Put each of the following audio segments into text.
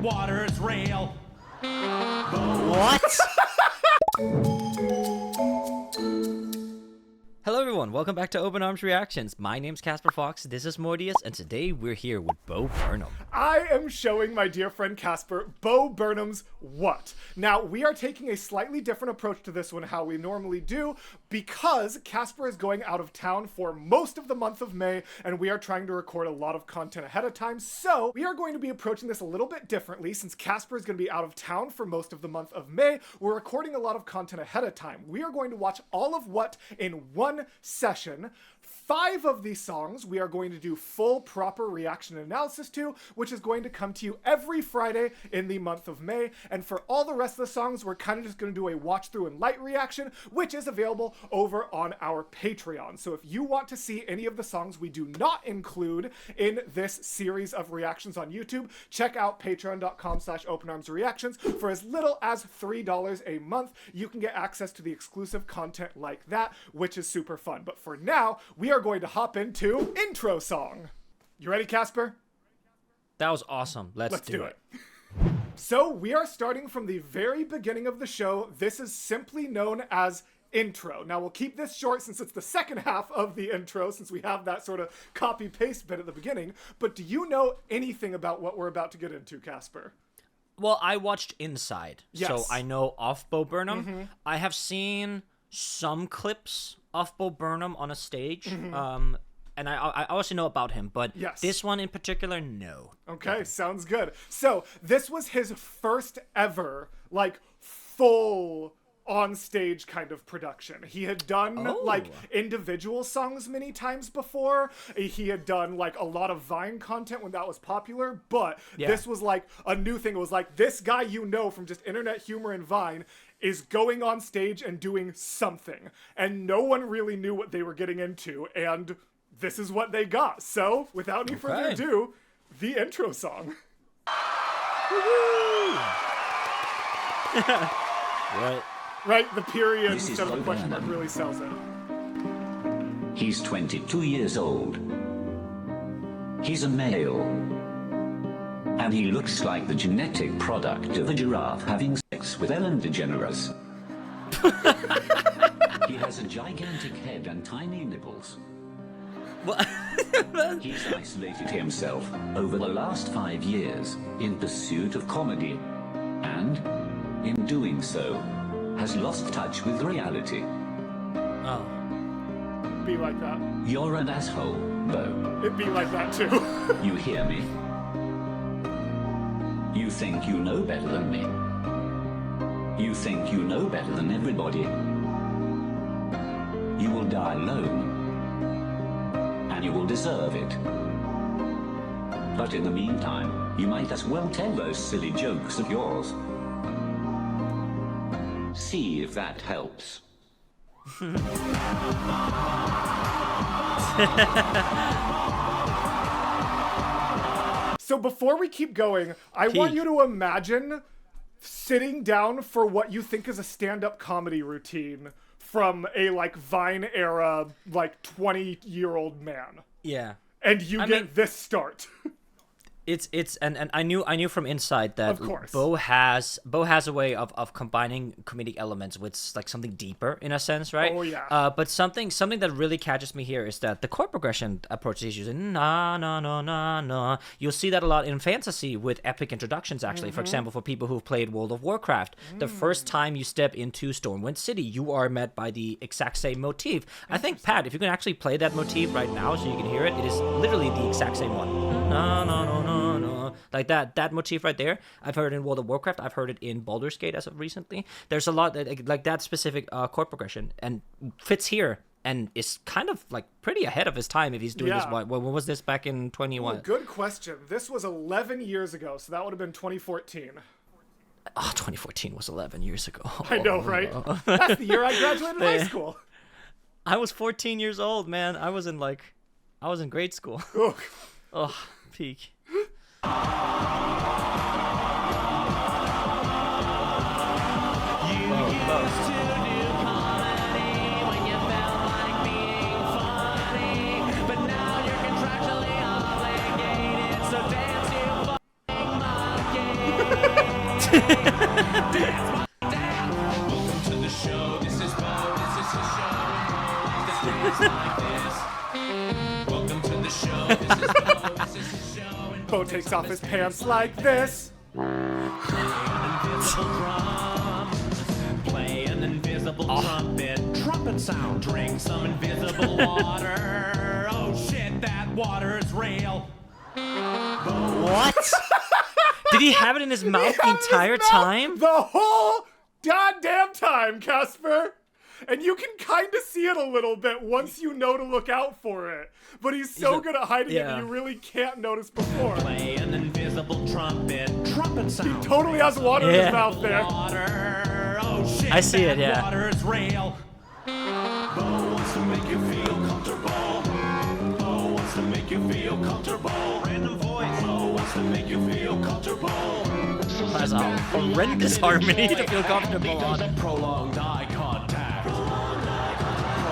water's real. What? Hello everyone, welcome back to Open Arms Reactions. My name's Casper Fox, this is Mortius, and today we're here with BURNHAM. I am showing my dear friend Casper BURNHAM's What. Now, we are taking a slightly different approach to this one how we normally do, because Casper is going out of town for most of the month of May, and we are trying to record a lot of content ahead of time, so we are going to be approaching this a little bit differently. Since Casper is going to be out of town for most of the month of May, we're recording a lot of content ahead of time. We are going to watch all of What in one session. 5 of these songs we are going to do full proper reaction analysis to, which is going to come to you every Friday in the month of May. And for all the rest of the songs, we're kind of just going to do a watch through and light reaction, which is available over on our Patreon. So if you want to see any of the songs we do not include in this series of reactions on YouTube, check out patreon.com/openarmsreactions. For as little as $3 a month, you can get access to the exclusive content like that, which is super fun. But for now, we are going to hop into intro song. You ready, Casper? That was awesome. Let's do it. So we are starting from the very beginning of the show. This is simply known as intro. Now we'll keep this short since it's the second half of the intro, since we have that sort of copy-paste bit at the beginning. But do you know anything about what we're about to get into, Casper? Well, I watched Inside, so I know of BURNHAM. Mm-hmm. I have seen some clips of BURNHAM on a stage, and I also know about him, but this one in particular, no. Okay, sounds good. So this was his first ever, like, full on-stage kind of production. He had done, like, individual songs many times before. He had done, like, a lot of Vine content when that was popular, but this was, like, a new thing. It was like, this guy you know from just internet humor and Vine is going on stage and doing something. And no one really knew what they were getting into, and this is what they got. So, without any further ado, the intro song. Right, the period instead of a question mark really sells it. He's 22 years old. He's a male. And he looks like the genetic product of a giraffe having sex with Ellen DeGeneres. He has a gigantic head and tiny nipples. What? He's isolated himself over the last 5 years in pursuit of comedy. And, in doing so, has lost touch with reality. Oh. Be like that. You're an asshole, Bo. It'd be like that too. You hear me? You think you know better than me. You think you know better than everybody. You will die alone. And you will deserve it. But in the meantime, you might as well tell those silly jokes of yours. See if that helps. So before we keep going, I want you to imagine sitting down for what you think is a stand-up comedy routine from a, like, Vine era, like, 20-year-old man. Yeah. And you get this start. And I knew from Inside that Bo has a way of combining comedic elements with, like, something deeper in a sense, right? Oh yeah. But something that really catches me here is that the chord progression approach is using na na na na na. You'll see that a lot in fantasy with epic introductions. Actually, for example, for people who've played World of Warcraft, the first time you step into Stormwind City, you are met by the exact same motif. I think, Pat, if you can actually play that motif right now so you can hear it, it is literally the exact same one. Na na na na. Like that motif right there, I've heard in World of Warcraft, I've heard it in Baldur's Gate as of recently. There's a lot like that specific chord progression, and fits here and is kind of like pretty ahead of his time if he's doing this. When was this, back in 21? Good question. This was 11 years ago, so that would have been 2014. Oh, 2014 was 11 years ago. I know, right? That's the year I graduated high school. I was 14 years old, man. I was in grade school. Oh, peak. Welcome to the show. This is Bo. This is his show. This is like this. Welcome to the show. This is Bo. This is his show. And Bo takes off his pants like this. invisible drums. Play an invisible trumpet. Trumpet sound. Drink some invisible water. Oh shit, that water is real. What? Did he have it in his mouth the Had his entire mouth time? The whole goddamn time, Casper. And you can kind of see it a little bit once you know to look out for it. But he's so good at hiding it that you really can't notice before. Play an invisible trumpet. Trumpet sound. Totally has water in his mouth there. Water. Oh shit. I see it, yeah. Water is real. Bo wants to make you feel comfortable. Bo wants to make you feel comfortable. Random voice. Bo wants to make you feel comfortable. That's a horrendous harmony to feel comfortable on. Prolonged eye contact. Prolonged eye contact.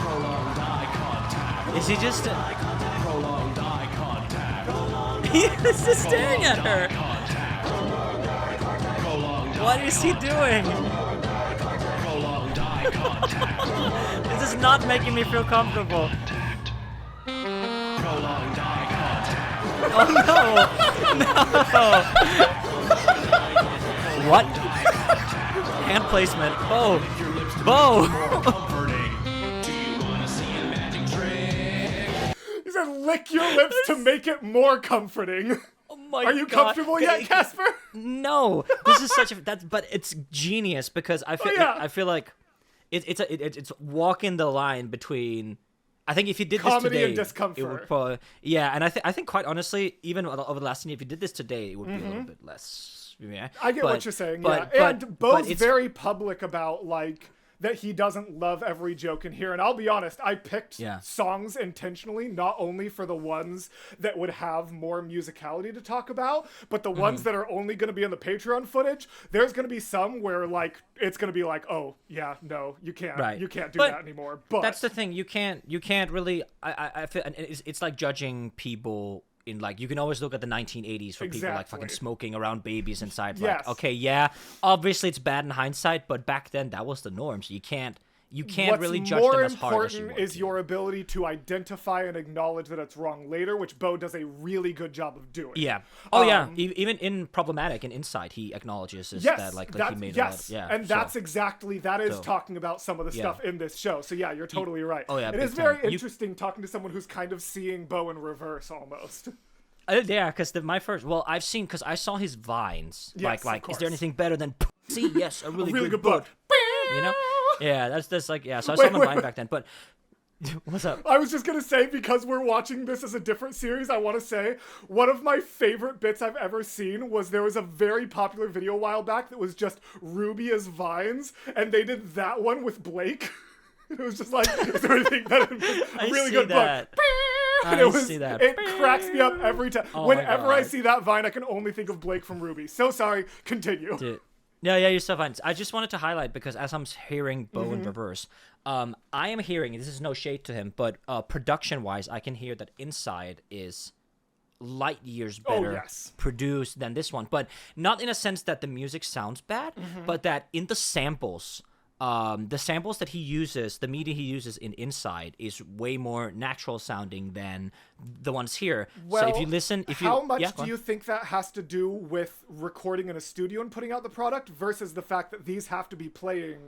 Prolonged eye contact. Is he just... Prolonged eye contact. He is just staring at her. What is he doing? Prolonged eye contact. This is not making me feel comfortable. Prolonged eye contact. Oh no! No! What? Hand placement. Bo! Bo! Comforting. Do you want to see a magic trick? He said, lick your lips to make it more comforting. Oh my Are you God. comfortable yet, Casper? No! This is such a... But it's genius because I feel, yeah. I feel like it's walking the line between... I think if you did Comedy this today, and discomfort. it would probably... Yeah, and I think quite honestly, even over the last 10 years, if you did this today, it would be a little bit less... Yeah. I get what you're saying, but- yeah. but- And but Bo's it's- very public about, like, that he doesn't love every joke in here. And I'll be honest, I picked songs intentionally, not only for the ones that would have more musicality to talk about, but the ones that are only going to be in the Patreon footage. There's going to be some where, like, it's going to be like, oh, yeah, no, you can't. Right. You can't do But that anymore. But that's the thing. You can't really. I feel and it's like judging people in like you can always look at the 1980s for people like fucking Exactly. smoking around babies inside. Yes. Like, okay, yeah, obviously it's bad in hindsight, but back then that was the norm. So you can't What's really judge more them as hard as you important want is to. your ability to identify and acknowledge that it's wrong later, which Bo does a really good job of doing. Yeah. Oh yeah. Even in problematic and inside, he acknowledges Yes, that like that's, he made yes, a lot. Yeah. and that's exactly that is So- talking about some of the Yeah. stuff in this show. So yeah, you're totally right. Oh, yeah, it big is very time. You- interesting talking to someone who's kind of seeing Bo in reverse almost. Yeah, because I've seen because I saw his vines. Yes, like of is there course. anything better than Pussy? Yes, a really, Really good book. book. You know? Yeah, that's like yeah. So I saw him on Vine back then. But what's up? I was just gonna say, because we're watching this as a different series, I want to say one of my favorite bits I've ever seen was there was a very popular video a while back that was just Ruby as vines, and they did that one with Blake. It was just like, is there anything better than a really see good that. book? And I see that. It cracks me up every time. Oh my Whenever I God. see that vine, I can only think of Blake from Ruby. So sorry. Continue. Dude. Yeah, you're so fine. I just wanted to highlight because as I'm hearing Bo Mm-hmm. in reverse, I am hearing, this is no shade to him, but production-wise, I can hear that Inside is light years better yes. produced than this one. But not in a sense that the music sounds bad, but that in the samples that he uses, the media he uses in Inside is way more natural sounding than the ones here. Well, so if you listen, how much yeah, go do on. you think that has to do with recording in a studio and putting out the product versus the fact that these have to be playing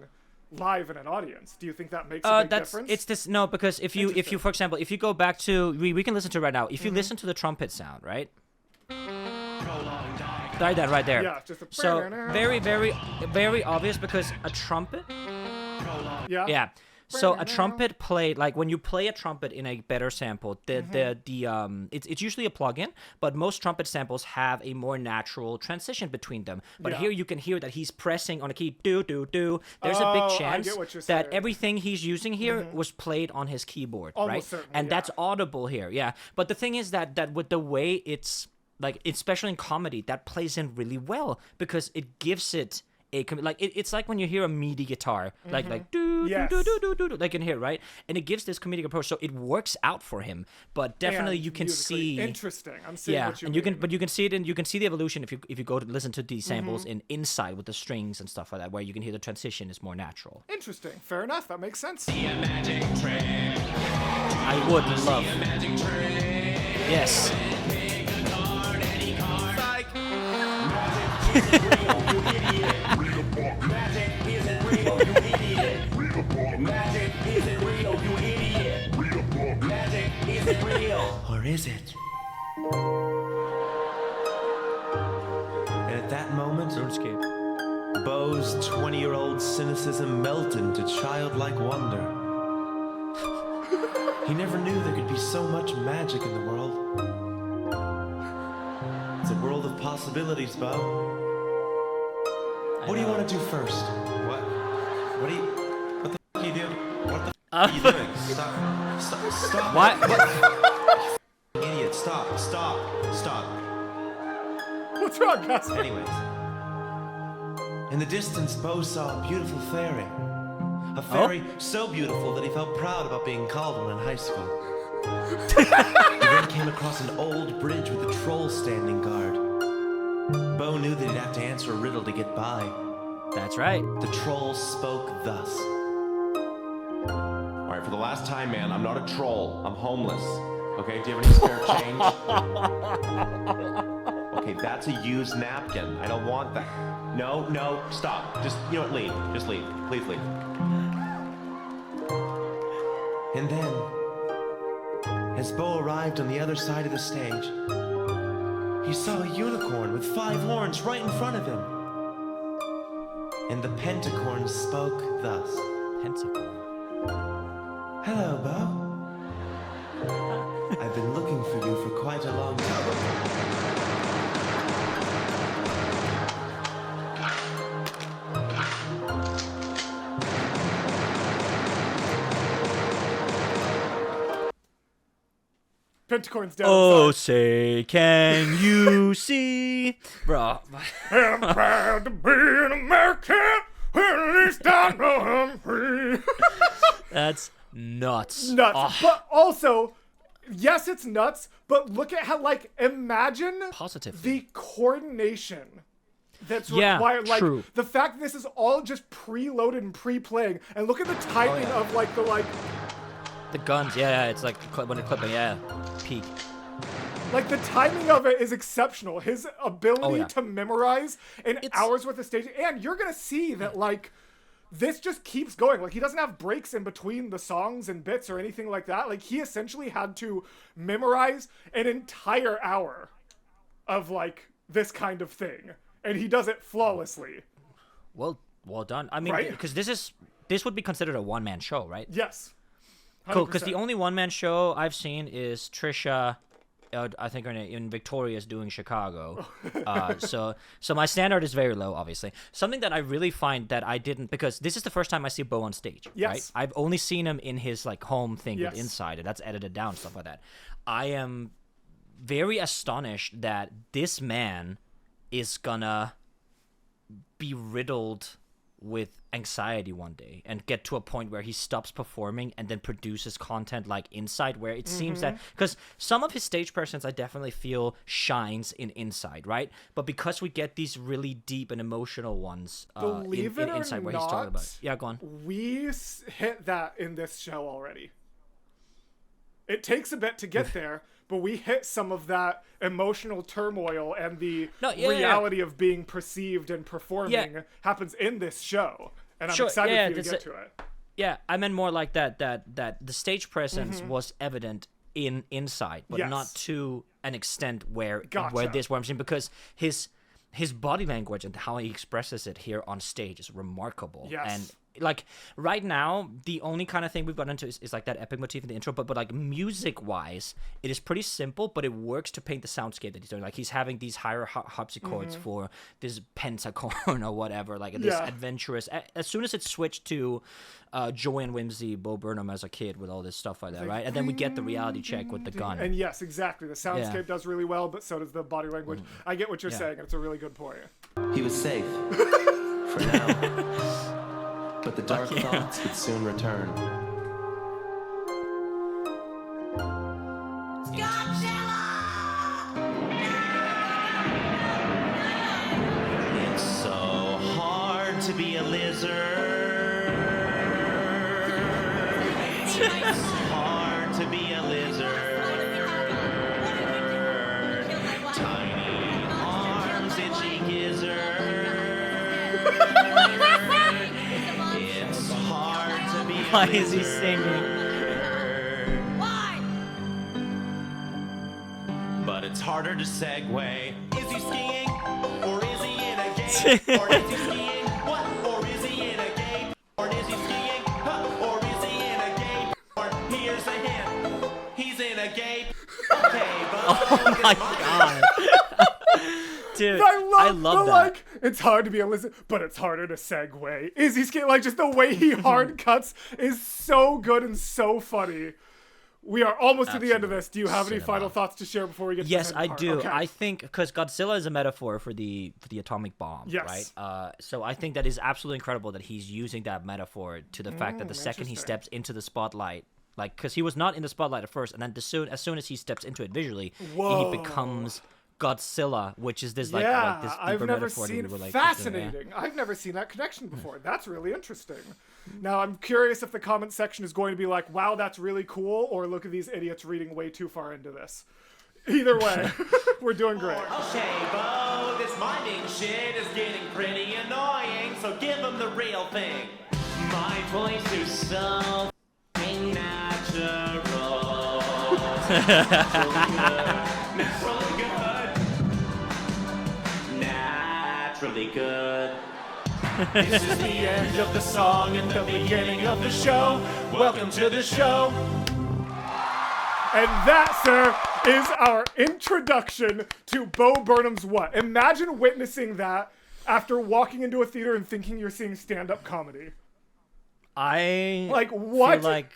live in an audience? Do you think that makes a big difference? It's this no, because if you for example, if you go back to we can listen to it right now. If you listen to the trumpet sound, right? Right there. Yeah, just a so very obvious because a trumpet. yeah. Yeah. So a trumpet played like when you play a trumpet in a better sample, it's usually a plugin, but most trumpet samples have a more natural transition between them. But here you can hear that he's pressing on a key do do do. There's a Oh, big I chance get what you're that saying. everything he's using here was played on his keyboard, right? Almost certainly, And yeah. that's audible here, yeah. But the thing is that with the way it's like, especially in comedy, that plays in really well because it gives it it's like when you hear a MIDI guitar, like do Yes. do do do do do, like in here, right? And it gives this comedic approach, so it works out for him. But definitely And you can musically see interesting. I'm seeing yeah, what you and mean. you can see it, and you can see the evolution if you go to listen to these samples in Inside with the strings and stuff like that, where you can hear the transition is more natural. Interesting. Fair enough. That makes sense. See a magic trick. I would love, See a magic trick. yes. Pick a card, any card. Psych. Magic isn't real, you idiot. Magic isn't real, you idiot. Magic isn't real. Or is it? And at that moment, RuneScape. Bo's 20-year-old cynicism melted into childlike wonder. He never knew there could be so much magic in the world. It's a world of possibilities, Bo. What do you want to do first? What? What the f*** are you doing? What the f*** are you doing? Stop. What? Idiot, stop. What's wrong, Casper? Anyways. In the distance, Bo saw a beautiful fairy. A fairy so beautiful that he felt proud about being called one in high school. He then came across an old bridge with a troll standing guard. Bo knew that he'd have to answer a riddle to get by. That's right. The troll spoke thus. All right, for the last time, man, I'm not a troll. I'm homeless. Okay, do you have any spare change? Okay, that's a used napkin. I don't want that. No, stop. Just, you know what, leave. Just leave. Please leave. And then, as Bo arrived on the other side of the stage, he saw a unicorn with 5 horns right in front of him. And the pentacorn spoke thus. Pentacle. Hello, Bo. I've been looking for you for quite a long time. Pentacorn's down. Oh, say, can you see, bro? I'm proud to be an American. At least I know I'm free. That's nuts. Nuts. Oh, But also, yes, it's nuts, but look at how, like, imagine Positively. the coordination that's Yeah, required. Like, true. the fact that this is all just preloaded and pre-playing, and look at the timing of, like, the guns, yeah, it's like when they're clipping, yeah, peak. Like, the timing of it is exceptional. His ability yeah. to memorize in It's- hours worth of staging. And you're going to see that, like, this just keeps going. Like, he doesn't have breaks in between the songs and bits or anything like that. Like, he essentially had to memorize an entire hour of, like, this kind of thing. And he does it flawlessly. Well done. I mean, Right? because this would be considered a one-man show, right? Yes. Cool, because 100%. the only one-man show I've seen is Trisha, I think her name, in Victoria's doing Chicago. So my standard is very low, obviously. Something that I really find that I didn't, because this is the first time I see Bo on stage, Yes. right? I've only seen him in his, like, home thing Yes. with Inside, and that's edited down, stuff like that. I am very astonished that this man is gonna be riddled with anxiety one day and get to a point where he stops performing and then produces content like Inside, where it seems that, because some of his stage presence I definitely feel shines in Inside, right? But because we get these really deep and emotional ones Believe in it or Inside where he's talking about not, yeah, go on. we hit that in this show already. It takes a bit to get there, but we hit some of that emotional turmoil and the reality of being perceived and performing happens in this show. And I'm excited for you to get to it. Yeah, I meant more like that the stage presence was evident in Inside, but Yes. not to an extent where Gotcha. I'm saying, because his body language and how he expresses it here on stage is remarkable. Yes. And like right now, the only kind of thing we've got into is like that epic motif in the intro, but like music wise, it is pretty simple, but it works to paint the soundscape that he's doing. Like he's having these higher harpsichords for this pentacorn or whatever, like this adventurous. As soon as it's switched to joy and whimsy, Bo Burnham as a kid with all this stuff like that, right? And then we get the reality check with the gun. And yes, exactly. The soundscape does really well, but so does the body language. I get what you're saying, and it's a really good point. He was safe. For now. But the dark thoughts would soon return. It's so hard to be a lizard. It's hard to be a lizard. Tiny arms, itchy gizzard. It's hard to be a Why is he lizard. singing? But it's harder to segue. Is he skiing? Or is he in a game? Or is he skiing? What? Or is he in a game? Or is he skiing? Huh? Or is he in a game? Or here's a hint. He's in a game. Okay, but Oh my god. Dude, I love the, that. like, it's hard to be a lizard, but it's harder to segue. Is he scared? Like, just the way he hard cuts is so good and so funny. We are almost to the end of this. Do you have any Cinema. final thoughts to share before we get to Yes, the I second part? do. Okay. I think because Godzilla is a metaphor for the atomic bomb, Yes. right? So I think that is absolutely incredible that he's using that metaphor to the fact that the second he interesting. steps into the spotlight, like, because he was not in the spotlight at first, and then as soon as he steps into it visually, Whoa. he becomes Godzilla, which is this like this deeper I've never metaphor that seen we were like fascinating. I've never seen that connection before. That's really interesting. Now I'm curious if the comment section is going to be like, "Wow, that's really cool," or "Look at these idiots reading way too far into this." Either way, we're doing great. okay, Bo, this miming shit is getting pretty annoying, so give him the real thing. My voice is so f***ing natural. Naturally good. Naturally good. This is the end of the song and the beginning of the show. Welcome to the show. And that, sir, is our introduction to Bo Burnham's What? Imagine witnessing that after walking into a theater and thinking you're seeing stand-up comedy. I Like, what? feel like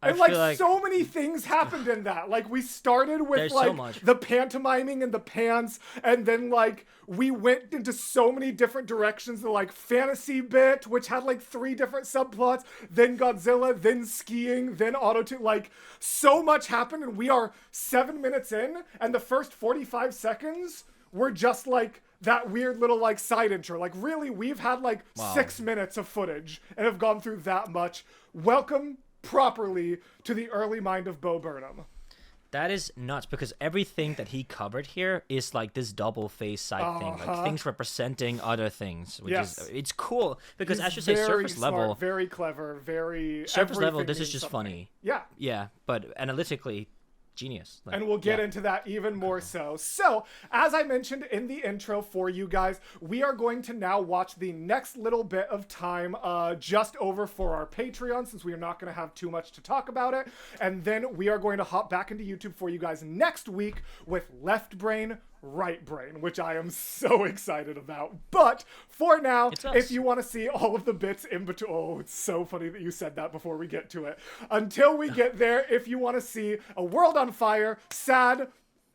And like so many things happened in that. Like we started with There's so like much. the pantomiming and the pants, and then like we went into so many different directions. The like fantasy bit, which had like 3 different subplots, then Godzilla, then skiing, then auto-tune. Like so much happened, and we are 7 minutes in, and the first 45 seconds were just like that weird little like side intro. Like really, we've had like 6 minutes of footage and have gone through that much. Welcome properly to the early mind of Bo Burnham. That is nuts because everything that he covered here is like this double face side thing, like things representing other things, which Yes. is it's cool because He's I should say very surface smart, level, very clever, very surface level. everything This is means just something. funny. Yeah. Yeah, but analytically, genius. Like, And we'll get yeah. into that even more so. So, as I mentioned in the intro for you guys, we are going to now watch the next little bit of time just over for our Patreon, since we are not going to have too much to talk about it. And then we are going to hop back into YouTube for you guys next week with Left Brain, Right Brain, which I am so excited about. But for now, It's us. if you want to see all of the bits in between, oh, it's so funny that you said that before we get to it. Until we get there, if you want to see a world on fire, sad,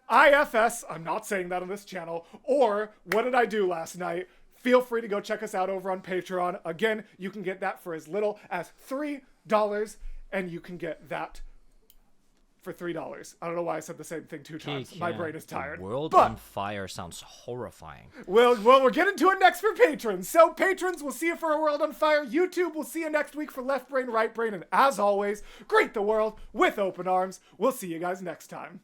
IFS, I'm not saying that on this channel, or What Did I Do Last Night, feel free to go check us out over on Patreon. Again, you can get that for as little as $3, and you can get that for $3. I don't know why I said the same thing 2 times. My Yeah. brain is tired. World But on fire sounds horrifying. well, we'll get into it next for patrons. So, patrons, we'll see you for A World on Fire. YouTube, we'll see you next week for Left Brain, Right Brain. And as always, greet the world with open arms. We'll see you guys next time.